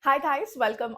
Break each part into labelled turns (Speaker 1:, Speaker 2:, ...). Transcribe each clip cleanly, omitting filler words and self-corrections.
Speaker 1: Hi guys, welcome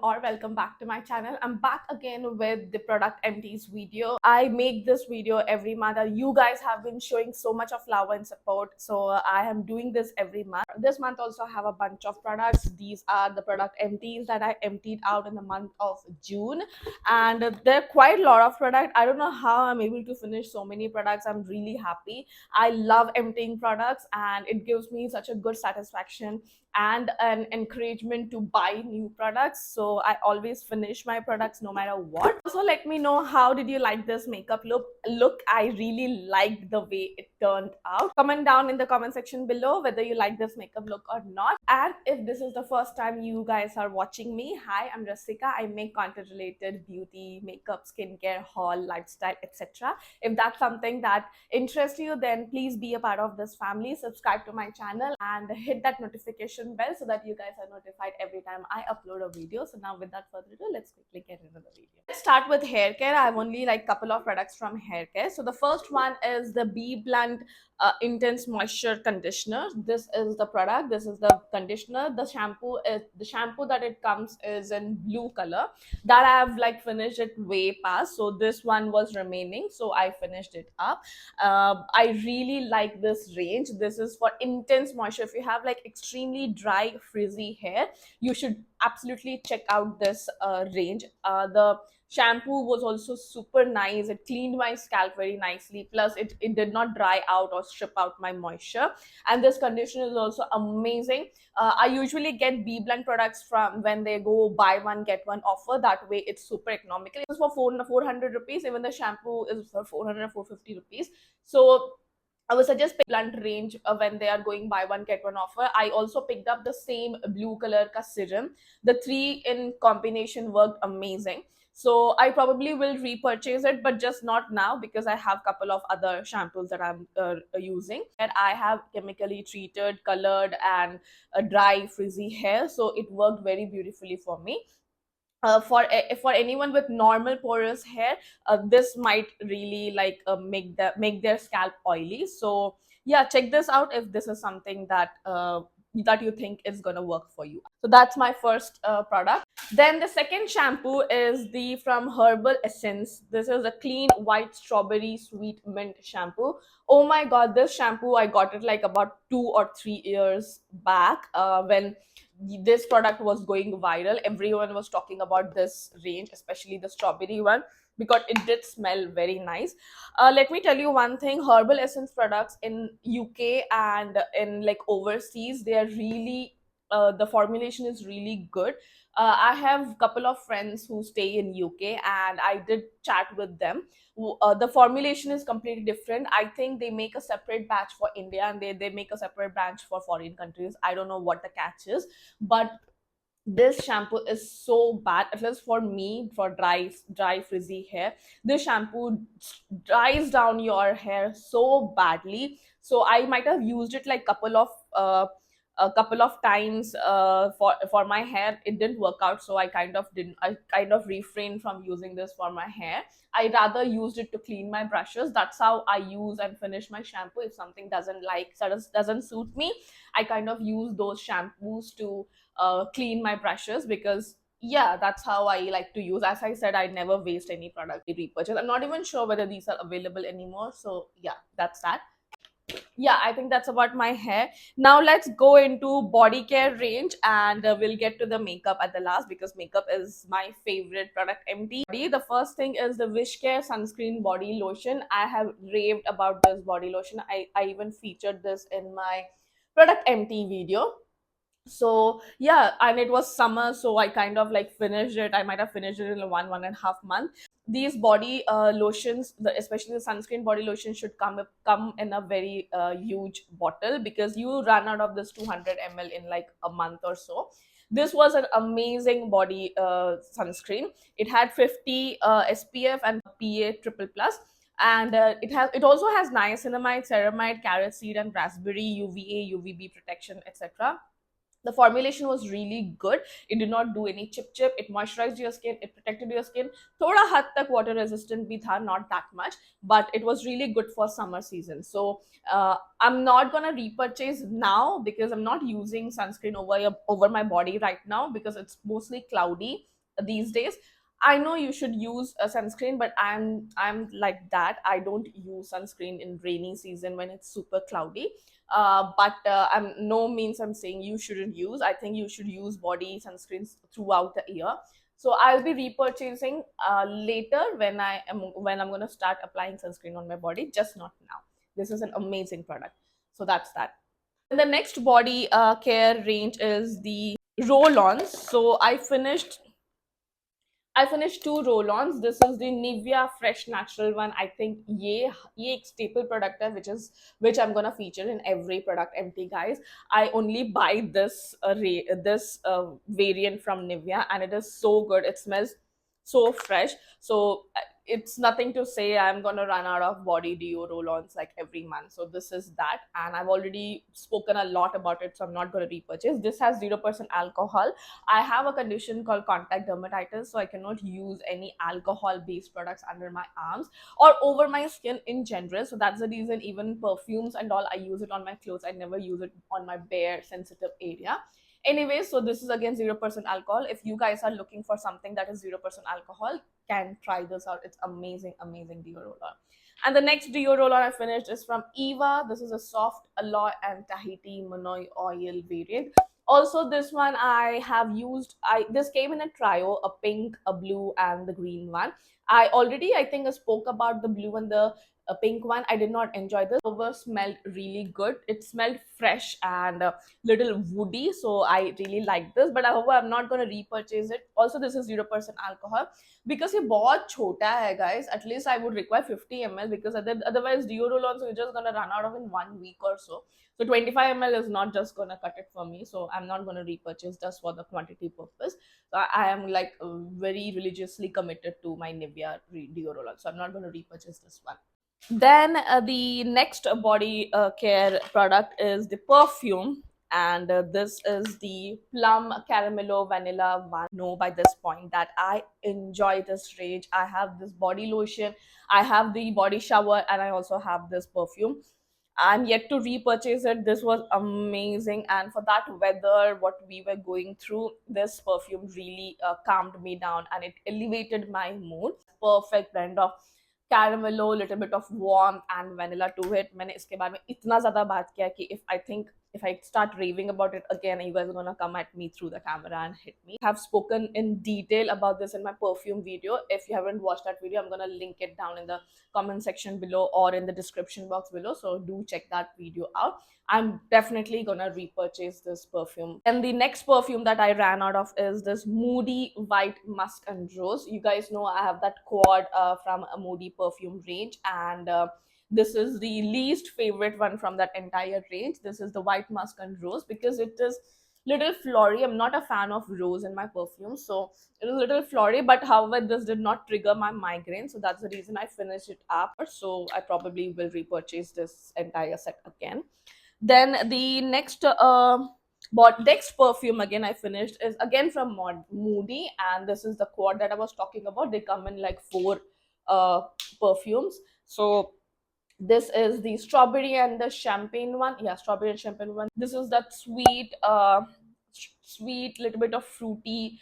Speaker 1: back to my channel. I'm back again with the product empties video. I make this video every month. You guys have been showing so much of love and support, so I am doing this every month. This month also have a bunch of products. These are the product empties that I emptied out in the month of June, and there are quite a lot of product. I don't know how I'm able to finish so many products. I'm really happy. I love emptying products, and it gives me such a good satisfaction and an encouragement to buy new products, so I always finish my products no matter what. Also, let me know, how did you like this makeup look? I really liked the way it turned out. Comment down in the comment section below whether you like this makeup look or not. And if this is the first time you guys are watching me, hi, I'm Rasika. I make content related beauty, makeup, skincare, haul, lifestyle, etc. If that's something that interests you, then please be a part of this family. Subscribe to my channel and hit that notification bell so that you guys are notified every time I upload a video. So now without further ado, let's quickly get into the video. Let's start with hair care. I have only like couple of products from hair care. So the first one is the BBlunt intense moisture conditioner. This is the product. This is the conditioner. The shampoo that it comes is in blue color. That I have like finished it way past. So this one was remaining, so I finished it up. I really like this range. This is for intense moisture. If you have like extremely dry frizzy hair, you should absolutely check out this range. The shampoo was also super nice. It cleaned my scalp very nicely, plus it did not dry out or strip out my moisture. And this conditioner is also amazing. I usually get BBlunt products from when they go buy one get one offer. That way it's super economical. It's for 400 rupees. Even the shampoo is for 400 450 rupees. So I would suggest pick blunt range when they are going buy one get one offer. I also picked up the same blue color ka serum. The three in combination worked amazing. So I probably will repurchase it, but just not now because I have couple of other shampoos that I'm using. And I have chemically treated, colored, and dry frizzy hair, so it worked very beautifully for me. For anyone with normal porous hair, this might really like make their scalp oily. So yeah, check this out if this is something that you think is gonna work for you. So that's my first product. Then the second shampoo is the from Herbal Essence. This is a clean white strawberry sweet mint shampoo. Oh my god, this shampoo I got it like about 2 or 3 years back, when this product was going viral. Everyone was talking about this range, especially the strawberry one, because it did smell very nice. Let me tell you one thing: Herbal Essence products in UK and in like overseas, they are really the formulation is really good. I have couple of friends who stay in UK, and I did chat with them. The formulation is completely different. I think they make a separate batch for India, and they make a separate batch for foreign countries. I don't know what the catch is, but this shampoo is so bad, at least for me, for dry frizzy hair. This shampoo dries down your hair so badly. So I might have used it like a couple of times for my hair. It didn't work out, so I kind of refrained from using this for my hair. I rather used it to clean my brushes. That's how I use and finish my shampoo. If something doesn't suit me, I kind of use those shampoos to clean my brushes, because yeah, that's how I like to use. As I said, I never waste any product I repurchase. I'm not even sure whether these are available anymore, so yeah, that's that. Yeah, I think that's about my hair. Now let's go into body care range, and we'll get to the makeup at the last, because makeup is my favorite product empty. The first thing is the Wish Care sunscreen body lotion. I have raved about this body lotion. I even featured this in my product empty video. So yeah, and it was summer, so I kind of like finished it. I might have finished it in one and a half month. These body lotions, especially the sunscreen body lotion, should come in a very huge bottle, because you run out of this 200 ml in like a month or so. This was an amazing body sunscreen. It had 50 SPF and PA triple plus, and it also has niacinamide, ceramide, carrot seed, and raspberry UVA UVB protection, etc. The formulation was really good. It did not do any chip. It moisturized your skin, it protected your skin. Thoda had tak water resistant bhi tha, not that much, but it was really good for summer season. So I'm not gonna repurchase now because I'm not using sunscreen over my body right now because it's mostly cloudy these days. I know you should use a sunscreen, but I'm like that. I don't use sunscreen in rainy season when it's super cloudy. But I'm no means I'm saying you shouldn't use. I think you should use body sunscreens throughout the year. So I'll be repurchasing later when I'm gonna start applying sunscreen on my body, just not now. This is an amazing product. So that's that. And the next body care range is the roll-ons. So I finished two roll-ons. This is the Nivea Fresh Natural one. I think ye ek staple product hai, which I'm gonna feature in every product empty, guys. I only buy this variant from Nivea, and it is so good. It smells so fresh. So it's nothing to say I'm gonna run out of body deo roll-ons like every month. So this is that, and I've already spoken a lot about it, so I'm not gonna repurchase. This has 0% alcohol. I have a condition called contact dermatitis, so I cannot use any alcohol based products under my arms or over my skin in general. So that's the reason even perfumes and all, I use it on my clothes. I never use it on my bare sensitive area. Anyway, so this is again 0% alcohol. If you guys are looking for something that is 0% alcohol, can try this out. It's amazing, amazing deo roller. And the next deo roller I finished is from Eva. This is a soft aloe and Tahiti Monoi oil variant. Also, this one I have used. This came in a trio, a pink, a blue, and the green one. I think I spoke about the blue and the pink one. I did not enjoy this. However, smelled really good. It smelled fresh and little woody, so I really like this. But however, I'm not gonna repurchase it. Also, this is 0% alcohol because ये बहुत छोटा है, guys. At least I would require 50 ml because otherwise deo roll-ons are just gonna run out of in 1 week or so. So 25 ml is not just gonna cut it for me. So I'm not gonna repurchase just for the quantity purpose. So I am like very religiously committed to my Nivea deo roll-on. So I'm not gonna repurchase this one. Then the next body care product is the perfume, and this is the Plum Caramello Vanilla one. Know by this point that I enjoy this range. I have this body lotion, I have the body shower, and I also have this perfume. I'm yet to repurchase it. This was amazing, and for that weather, what we were going through, this perfume really calmed me down and it elevated my mood. Perfect blend of caramello, little bit of warmth and vanilla to it. मैंने इसके बारे में इतना ज़्यादा बात किया कि if I start raving about it again, you guys are gonna come at me through the camera and hit me. I have spoken in detail about this in my perfume video. If you haven't watched that video, I'm gonna link it down in the comment section below or in the description box below. So do check that video out. I'm definitely gonna repurchase this perfume. And the next perfume that I ran out of is this Moody White Musk and Rose. You guys know I have that quad from a Moody perfume range, and this is the least favorite one from that entire range. This is the White Musk and Rose because it is little flory. I'm not a fan of rose in my perfume, so it is a little flory. But however, this did not trigger my migraine, so that's the reason I finished it up. So I probably will repurchase this entire set again. Then the next perfume again I finished is again from Moody, and this is the quad that I was talking about. They come in like four perfumes. So this is the strawberry and the champagne one. Yeah, strawberry and champagne one. This is that sweet, little bit of fruity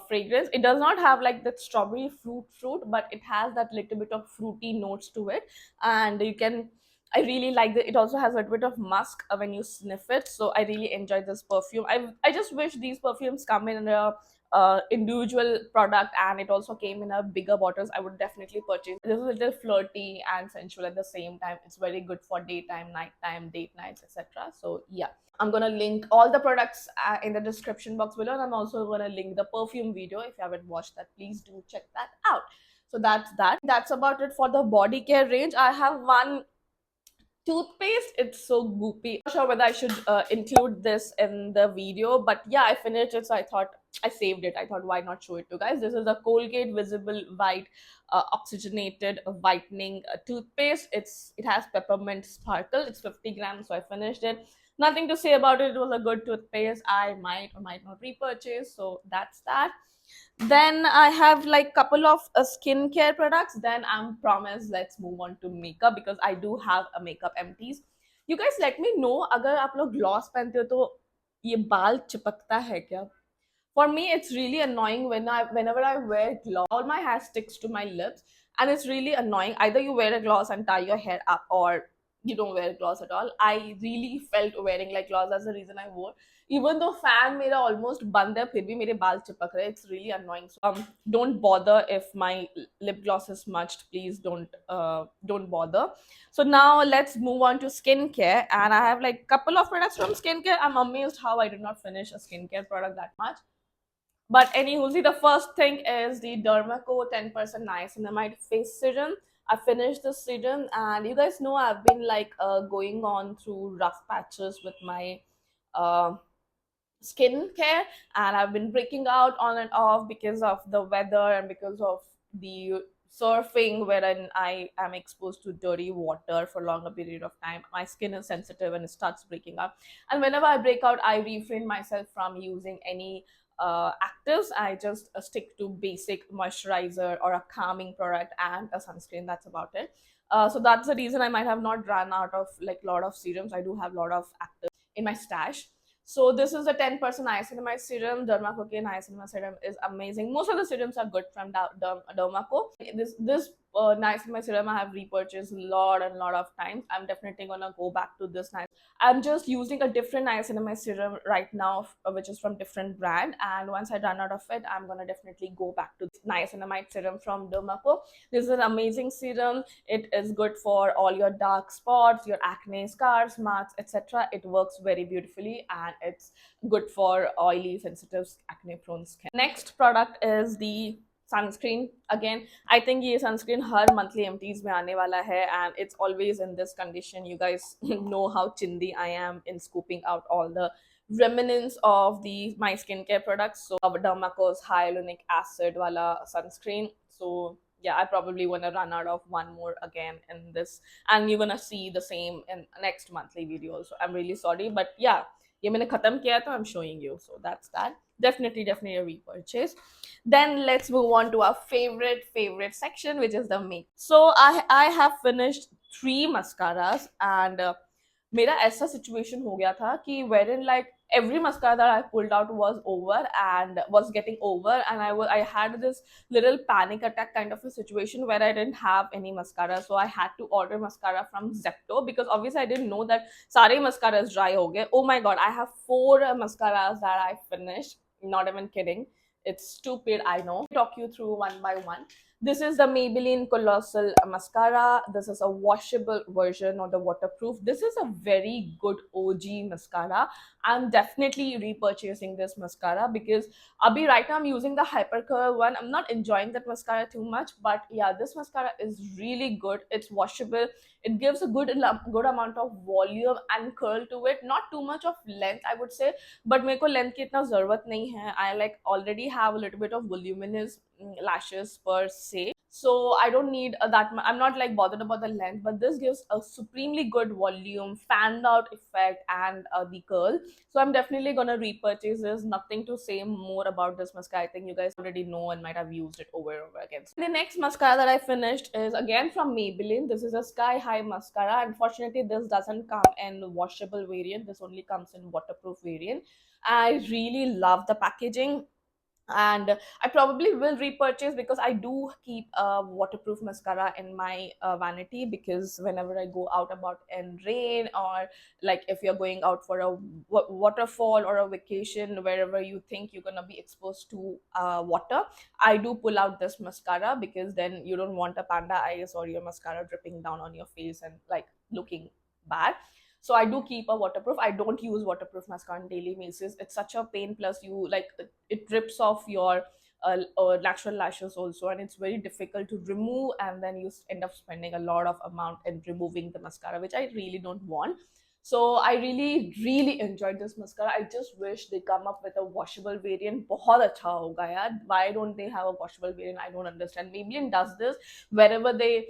Speaker 1: fragrance. It does not have like that strawberry fruit, but it has that little bit of fruity notes to it, and you can. I really like it. It also has a bit of musk when you sniff it, so I really enjoy this perfume. I just wish these perfumes come in a individual product, and it also came in a bigger bottles. I would definitely purchase. This is a little flirty and sensual at the same time. It's very good for daytime, nighttime, date nights, etc. So yeah, I'm gonna link all the products in the description box below, and I'm also gonna link the perfume video. If you haven't watched that, please do check that out. So that's about it for the body care range. I have one toothpaste. It's so goopy. Not sure whether I should include this in the video, but yeah, I finished it, so I thought I saved it. I thought, why not show it to you guys? This is a Colgate Visible White oxygenated whitening toothpaste. It has peppermint sparkle. It's 50 grams, so I finished it. Nothing to say about it. It was a good toothpaste. I might or might not repurchase. So that's that. Then I have like couple of skincare products. Then I'm promised let's move on to makeup because I do have a makeup empties. You guys let me know अगर आप लोग gloss पहनते हो तो ये बाल चिपकता है क्या? For me it's really annoying whenever I wear gloss, all my hair sticks to my lips, and it's really annoying. Either you wear a gloss and tie your hair up, or you don't wear gloss at all. I really felt wearing like gloss. That's the reason I wore. Even though fan मेरा almost बंद है फिर भी मेरे बाल चिपक रहे. It's really annoying. So don't bother if my lip gloss is smudged. Please don't bother. So now let's move on to skincare, and I have like couple of products from skincare. I'm amazed how I did not finish a skincare product that much. But anywho, see, the first thing is the Dermaco 10% niacinamide face serum. I finished the serum, and you guys know I've been like going on through rough patches with my uh, skincare, and I've been breaking out on and off because of the weather and because of the surfing wherein I am exposed to dirty water for a longer period of time. My skin is sensitive and it starts breaking out, and whenever I break out I refrain myself from using any actives. I just stick to basic moisturizer or a calming product and a sunscreen. That's about it. So that's the reason I might have not run out of like a lot of serums. I do have a lot of actives in my stash. So this is a 10% niacinamide serum. Dermaco niacinamide serum is amazing. Most of the serums are good from Dermaco. This niacinamide serum I have repurchased a lot and lot of times. I'm definitely gonna go back to this. I'm just using a different niacinamide serum right now, which is from different brand. And once I run out of it, I'm gonna definitely go back to niacinamide serum from Dermaco. This is an amazing serum. It is good for all your dark spots, your acne scars, marks, etc. It works very beautifully, and it's good for oily, sensitive, acne prone skin. Next product is the sunscreen. Again, I think ये sunscreen हर monthly empties में आने वाला है, and it's always in this condition. You guys know how chindi I am in scooping out all the remnants of the my skincare products. So Dermaco's hyaluronic acid wala sunscreen. So yeah, I probably want to run out of one more again in this, and you're gonna see the same in next monthly video. So I'm really sorry, but yeah, ये मैंने खत्म किया तो I'm showing you. So that's that. Definitely a repurchase. Then let's move on to our favorite section, which is the makeup. So I have finished 3 mascaras, and मेरा ऐसा situation हो गया था कि wherein like every mascara that I pulled out was over and was getting over, and I had this little panic attack kind of a situation where I didn't have any mascara, so I had to order mascara from Zepto because obviously I didn't know that सारे mascaras dry हो गए. Oh my god, I have 4 mascaras that I finished. Not even kidding. It's stupid, I know. Talk you through one by one. This is the Maybelline Colossal Mascara. This is a washable version or the waterproof. This is a very good OG mascara. I'm definitely repurchasing this mascara because Abhi right now I'm using the Hypercurl one. I'm not enjoying that mascara too much, but yeah, this mascara is really good. It's washable. It gives a good amount of volume and curl to it. Not too much of length, I would say, but मेरे को length की इतना ज़रूरत नहीं है. I like already have a little bit of voluminous lashes per se, so I don't need I'm not like bothered about the length, but this gives a supremely good volume, fanned out effect, and the curl. So I'm definitely gonna repurchase this. Nothing to say more about this mascara. I think you guys already know and might have used it over and over again. The next mascara that I finished is again from Maybelline. This is a Sky High mascara. Unfortunately, this doesn't come in washable variant. This only comes in waterproof variant. I really love the packaging, and I probably will repurchase because I do keep a waterproof mascara in my vanity, because whenever I go out about in rain, or like if you're going out for a waterfall or a vacation wherever you think you're gonna be exposed to water, I do pull out this mascara because then you don't want a panda eyes or your mascara dripping down on your face and like looking bad. So I do keep a waterproof. I don't use waterproof mascara on daily basis. It's such a pain. Plus, you like it rips off your natural lashes also, and it's very difficult to remove. And then you end up spending a lot of amount in removing the mascara, which I really don't want. So I really enjoyed this mascara. I just wish they come up with a washable variant. बहुत अच्छा होगा यार. Why don't they have a washable variant? I don't understand. Maybelline does this wherever they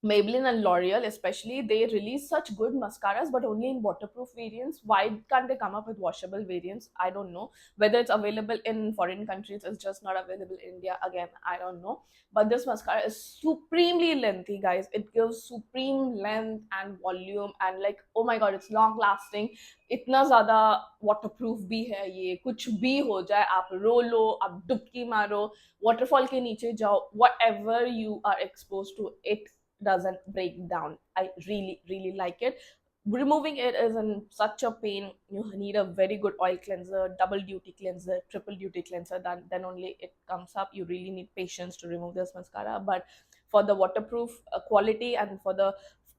Speaker 1: Maybelline and L'Oreal, especially, they release such good mascaras, but only in waterproof variants. Why can't they come up with washable variants? I don't know. Whether it's available in foreign countries, it's just not available in India. Again, I don't know. But this mascara is supremely lengthy, guys. It gives supreme length and volume, and like, oh my god, it's long lasting. इतना ज़्यादा waterproof भी है ये. कुछ भी हो जाए, आप रो लो, आप डुबकी मारो, waterfall के नीचे जाओ, whatever you are exposed to, it doesn't break down. I really like it. Removing it is in such a pain. You need a very good oil cleanser, double duty cleanser, triple duty cleanser. Then only it comes up. You really need patience to remove this mascara. But for the waterproof quality and for the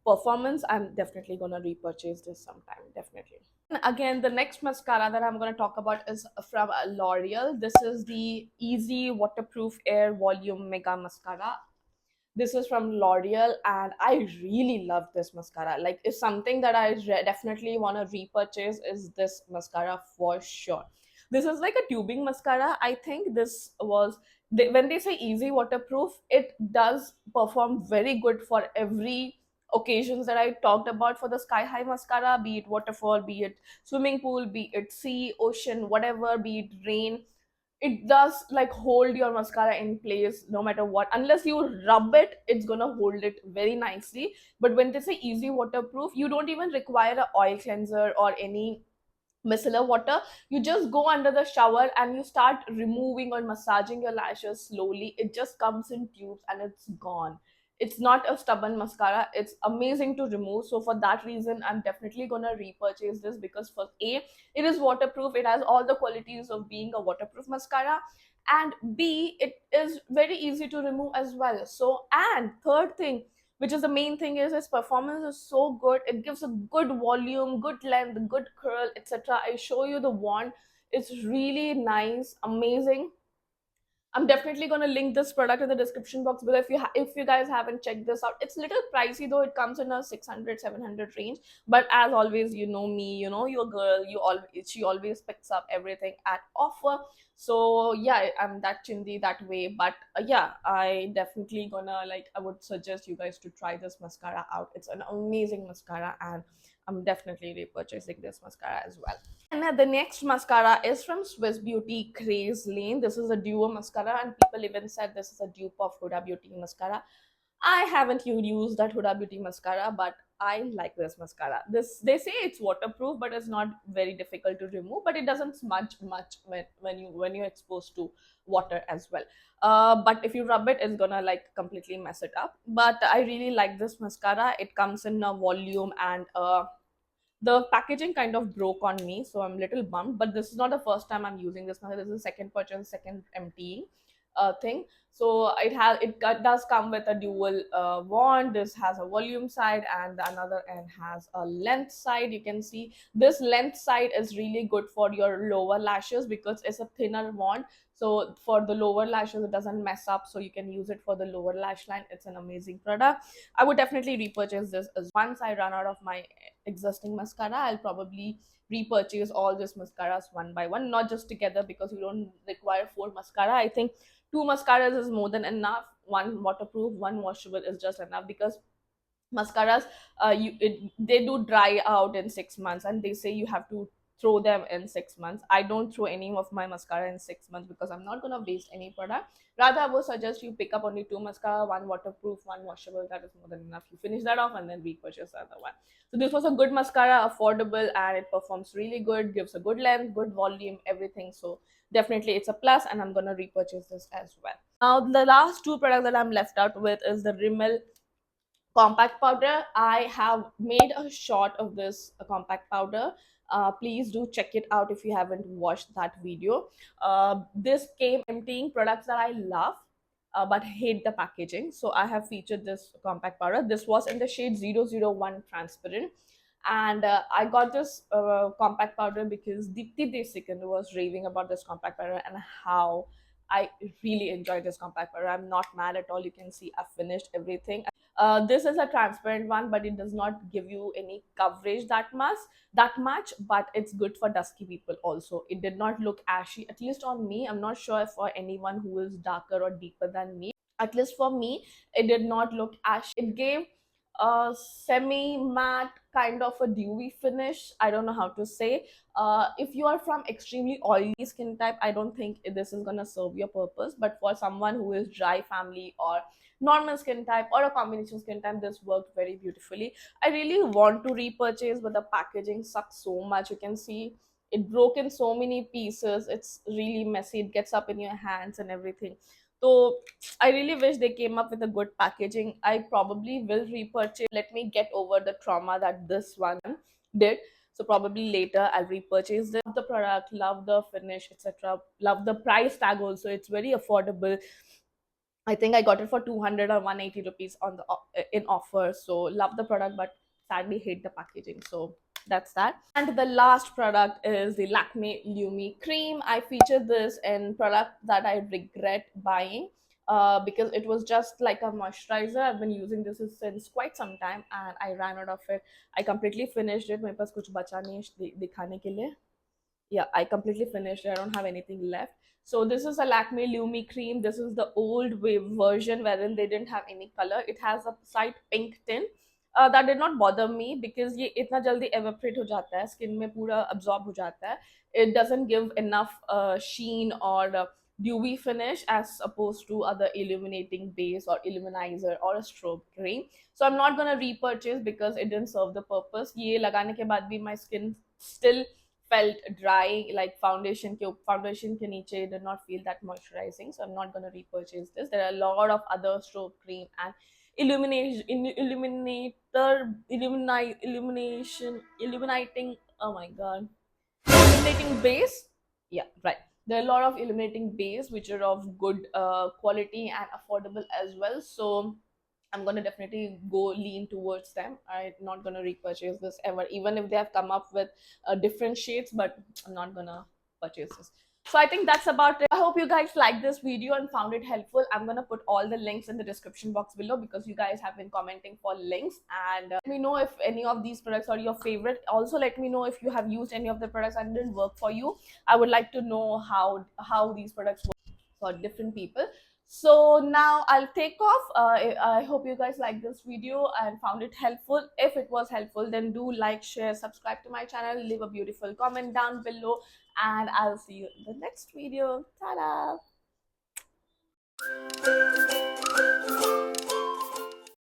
Speaker 1: performance, I'm definitely gonna repurchase this sometime. Definitely. Again, the next mascara that I'm going to talk about is from L'Oreal. This is the Easy Waterproof Air Volume Mega Mascara. This is from L'Oreal, and I really love this mascara. Like, it's something that I definitely want to repurchase is this mascara for sure. This is like a tubing mascara. I think this was when they say easy waterproof, it does perform very good for every occasions that I talked about for the Sky High mascara, be it waterfall, be it swimming pool, be it sea, ocean, whatever, be it rain. It does like hold your mascara in place no matter what. Unless you rub it, it's gonna hold it very nicely. But when they say easy waterproof, you don't even require a oil cleanser or any micellar water. You just go under the shower and you start removing or massaging your lashes slowly. It just comes in tubes and it's gone. It's not a stubborn mascara. It's amazing to remove. So for that reason, I'm definitely gonna repurchase this because for A, it is waterproof. It has all the qualities of being a waterproof mascara, and B, it is very easy to remove as well. So, and third thing, which is the main thing, is its performance is so good. It gives a good volume, good length, good curl, etc. I show you the wand. It's really nice, amazing. I'm definitely going to link this product in the description box below. If you guys haven't checked this out, it's a little pricey though. It comes in a 600-700 range. But as always, you know me, you know your girl. She always picks up everything at offer. So yeah, I'm that chindi that way. But yeah, I definitely gonna like. I would suggest you guys to try this mascara out. It's an amazing mascara, and I'm definitely repurchasing this mascara as well. And the next mascara is from Swiss Beauty Craze Lane. This is a duo mascara, and people even said this is a dupe of Huda Beauty mascara. I haven't used that Huda Beauty mascara, but I like this mascara. This, they say it's waterproof, but it's not very difficult to remove. But it doesn't smudge much when you're exposed to water as well. But if you rub it, it's gonna like completely mess it up. But I really like this mascara. It comes in a volume, and the packaging kind of broke on me, so I'm a little bummed. But this is not the first time I'm using this mascara. This is the second purchase, second emptying thing. So does come with a dual wand. This has a volume side, and the another end has a length side. You can see this length side is really good for your lower lashes because it's a thinner wand. So for the lower lashes, it doesn't mess up. So you can use it for the lower lash line. It's an amazing product. I would definitely repurchase this as once I run out of my existing mascara. I'll probably repurchase all these mascaras one by one, not just together, because you don't require four mascara. I think two mascaras is more than enough. One waterproof, one washable is just enough, because mascaras, they do dry out in 6 months, and they say you have to throw them in 6 months. I don't throw any of my mascara in 6 months because I'm not going to waste any product. Rather, I would suggest you pick up only two mascara, one waterproof, one washable. That is more than enough. You finish that off and then repurchase the other one. So this was a good mascara, affordable, and it performs really good, gives a good length, good volume, everything. So definitely it's a plus, and I'm going to repurchase this as well. Now the last two products that I'm left out with is the Rimmel compact powder. I have made a shot of this compact powder. Please do check it out if you haven't watched that video. This came emptying products that I love, but hate the packaging. So I have featured this compact powder. This was in the shade 001 transparent. And I got this compact powder because Deepti Desikan was raving about this compact powder and how I really enjoyed this compact powder. I'm not mad at all. You can see I've finished everything. This is a transparent one, but it does not give you any coverage that much, but it's good for dusky people also. It did not look ashy, at least on me. I'm not sure for anyone who is darker or deeper than me. At least for me, it did not look ashy. It gave a semi matte kind of a dewy finish. I don't know how to say. If you are from extremely oily skin type, I don't think this is gonna serve your purpose. But for someone who is dry family or normal skin type or a combination skin type, this worked very beautifully. I really want to repurchase, but the packaging sucks so much. You can see it broke in so many pieces. It's really messy. It gets up in your hands and everything. So I really wish they came up with a good packaging. I probably will repurchase. Let me get over the trauma that this one did. So probably later I'll repurchase this. Love the product, love the finish, etc. Love the price tag also. It's very affordable. I think I got it for 200 or 180 rupees on the in offer. So love the product, but sadly hate the packaging. So that's that. And the last product is the Lakme Lumi cream. I featured this in product that I regret buying because it was just like a moisturizer. I've been using this since quite some time and I ran out of it. I completely finished it. मेरे पास कुछ बचा नहीं है दिखाने के लिए. Yeah, I completely finished it. I don't have anything left. So this is a Lakme Lumi cream. This is the old way version wherein they didn't have any color. It has a slight pink tint. That did not bother me because ये इतना जल्दी evaporate हो जाता है, skin में पूरा absorb हो जाता है. It doesn't give enough sheen or dewy finish as opposed to other illuminating base or illuminizer or a strobe cream. So I'm not gonna repurchase because it didn't serve the purpose. ये लगाने के बाद भी my skin still felt dry, like foundation ke niche did not feel that moisturizing. So I'm not going to repurchase this. There are a lot of other strobe cream and illuminating, oh my god, illuminating base. Yeah, right. There are a lot of illuminating base which are of good quality and affordable as well. So I'm gonna definitely go lean towards them. I'm not gonna repurchase this ever, even if they have come up with different shades. But I'm not gonna purchase this. So I think that's about it. I hope you guys liked this video and found it helpful. I'm gonna put all the links in the description box below because you guys have been commenting for links. And let me know if any of these products are your favorite. Also, let me know if you have used any of the products and didn't work for you. I would like to know how these products work for different people. So now I'll take off. I hope you guys liked this video and found it helpful. If it was helpful, then do like, share, subscribe to my channel, leave a beautiful comment down below, and I'll see you in the next video. Ta-da!